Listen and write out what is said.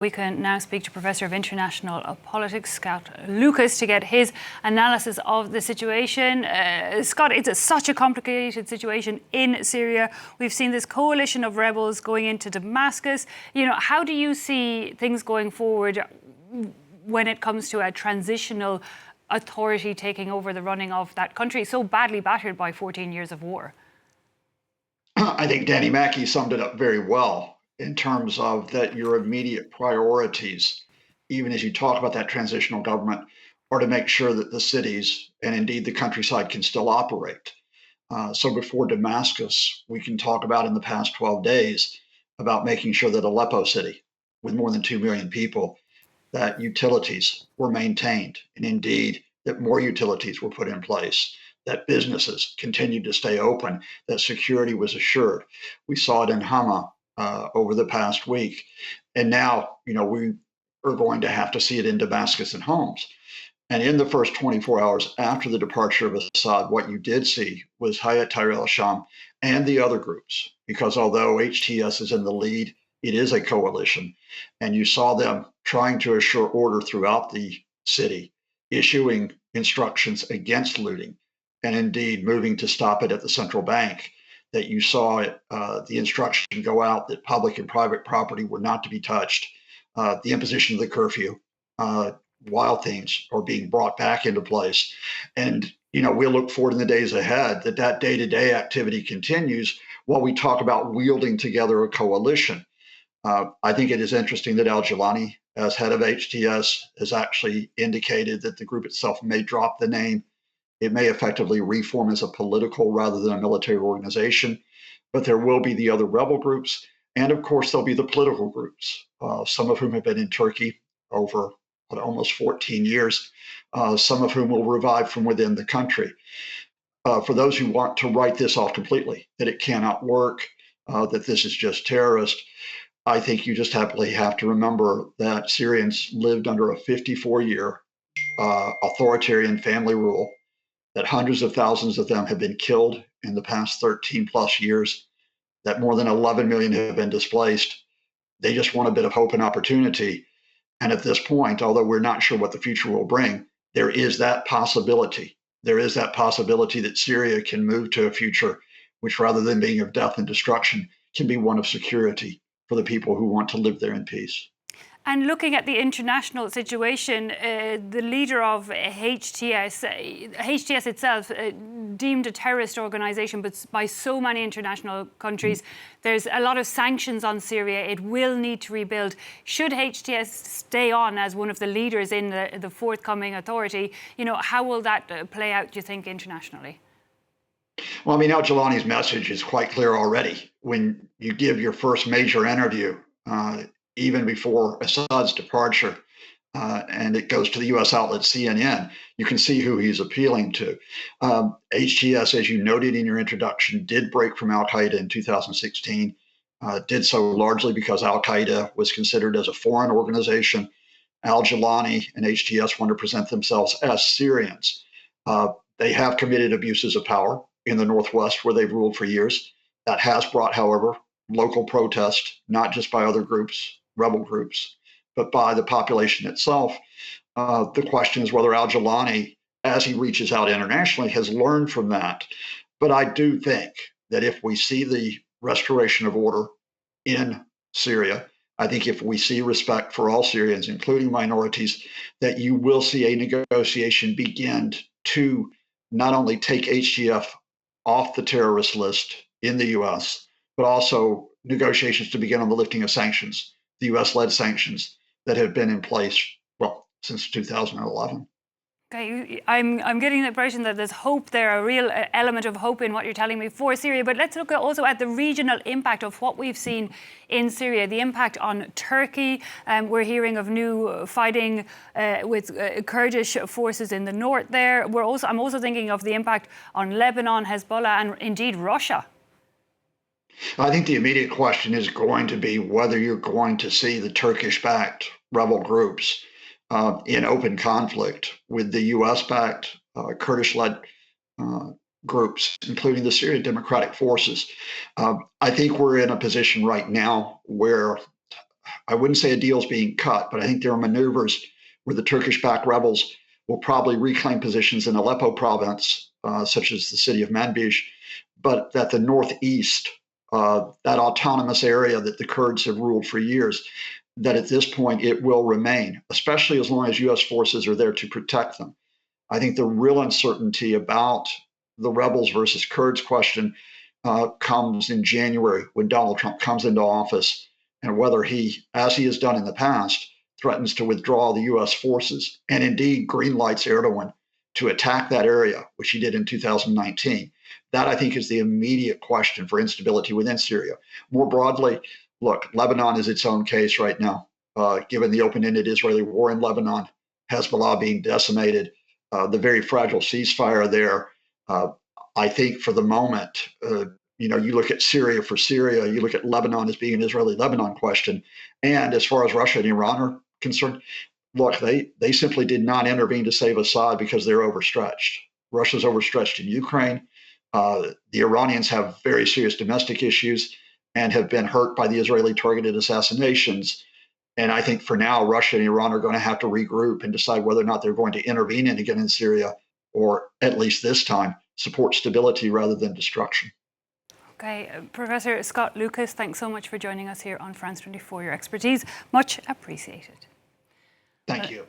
We can now speak to Professor of International Politics, Scott Lucas, to get his analysis of the situation. Scott, it's such a complicated situation in Syria. We've seen this coalition of rebels going into Damascus. How do you see things going forward when it comes to a transitional authority taking over the running of that country, so badly battered by 14 years of war? I think Danny Mackey summed it up very well in terms of that your immediate priorities, even as you talk about that transitional government, are to make sure that the cities and indeed the countryside can still operate. So before Damascus, we can talk about in the past 12 days about making sure that Aleppo city, with more than 2 million people, that utilities were maintained, and indeed that more utilities were put in place, that businesses continued to stay open, that security was assured. We saw it in Hama over the past week. And now, we are going to have to see it in Damascus and Homs. And in the first 24 hours after the departure of Assad, what you did see was Hayat Tahrir al-Sham and the other groups, because although HTS is in the lead, it is a coalition. And you saw them trying to assure order throughout the city, issuing instructions against looting, and indeed moving to stop it at the central bank. That you saw the instruction go out that public and private property were not to be touched. The imposition of the curfew, while things are being brought back into place. And, we'll look forward in the days ahead that day-to-day activity continues while we talk about wielding together a coalition. I think it is interesting that al-Jilani, as head of HTS, has actually indicated that the group itself may drop the name. It may effectively reform as a political rather than a military organization, but there will be the other rebel groups. And of course, there'll be the political groups, some of whom have been in Turkey over almost 14 years, some of whom will revive from within the country. For those who want to write this off completely, that it cannot work, that this is just terrorist, I think you just happily have to remember that Syrians lived under a 54-year authoritarian family rule, that hundreds of thousands of them have been killed in the past 13 plus years, that more than 11 million have been displaced. They just want a bit of hope and opportunity. And at this point, although we're not sure what the future will bring, there is that possibility. There is that possibility that Syria can move to a future which, rather than being of death and destruction, can be one of security for the people who want to live there in peace. And looking at the international situation, the leader of HTS itself, deemed a terrorist organization, but by so many international countries, there's a lot of sanctions on Syria. It will need to rebuild. Should HTS stay on as one of the leaders in the forthcoming authority, how will that play out, do you think, internationally? Well, al-Jilani's message is quite clear already. When you give your first major interview, even before Assad's departure, and it goes to the U.S. outlet CNN, you can see who he's appealing to. HTS, as you noted in your introduction, did break from al-Qaeda in 2016, did so largely because al-Qaeda was considered as a foreign organization. Al-Jilani and HTS want to present themselves as Syrians. They have committed abuses of power in the Northwest, where they've ruled for years. That has brought, however, local protest, not just by other groups, rebel groups, but by the population itself. The question is whether al-Jilani, as he reaches out internationally, has learned from that. But I do think that if we see the restoration of order in Syria, I think if we see respect for all Syrians, including minorities, that you will see a negotiation begin to not only take HTF off the terrorist list in the U.S., but also negotiations to begin on the lifting of sanctions, the U.S.-led sanctions that have been in place, since 2011. Okay, I'm getting the impression that there's hope there, a real element of hope in what you're telling me for Syria. But let's look also at the regional impact of what we've seen in Syria, the impact on Turkey. We're hearing of new fighting with Kurdish forces in the north there. I'm also thinking of the impact on Lebanon, Hezbollah, and indeed Russia. I think the immediate question is going to be whether you're going to see the Turkish-backed rebel groups in open conflict with the U.S.-backed Kurdish-led groups, including the Syrian Democratic Forces. I think we're in a position right now where I wouldn't say a deal's being cut, but I think there are maneuvers where the Turkish-backed rebels will probably reclaim positions in Aleppo province, such as the city of Manbij, but that the northeast, that autonomous area that the Kurds have ruled for years, that at this point it will remain, especially as long as U.S. forces are there to protect them. I think the real uncertainty about the rebels versus Kurds question comes in January when Donald Trump comes into office, and whether he, as he has done in the past, threatens to withdraw the U.S. forces and indeed greenlights Erdogan to attack that area, which he did in 2019. That, I think, is the immediate question for instability within Syria. More broadly, look, Lebanon is its own case right now, given the open-ended Israeli war in Lebanon, Hezbollah being decimated, the very fragile ceasefire there. I think for the moment, you look at Syria for Syria, you look at Lebanon as being an Israeli-Lebanon question. And as far as Russia and Iran are concerned, look, they simply did not intervene to save Assad because they're overstretched. Russia's overstretched in Ukraine. The Iranians have very serious domestic issues and have been hurt by the Israeli targeted assassinations. And I think for now, Russia and Iran are going to have to regroup and decide whether or not they're going to intervene again in Syria, or at least this time, support stability rather than destruction. Okay, Professor Scott Lucas, thanks so much for joining us here on France 24. Your expertise, much appreciated. Thank you.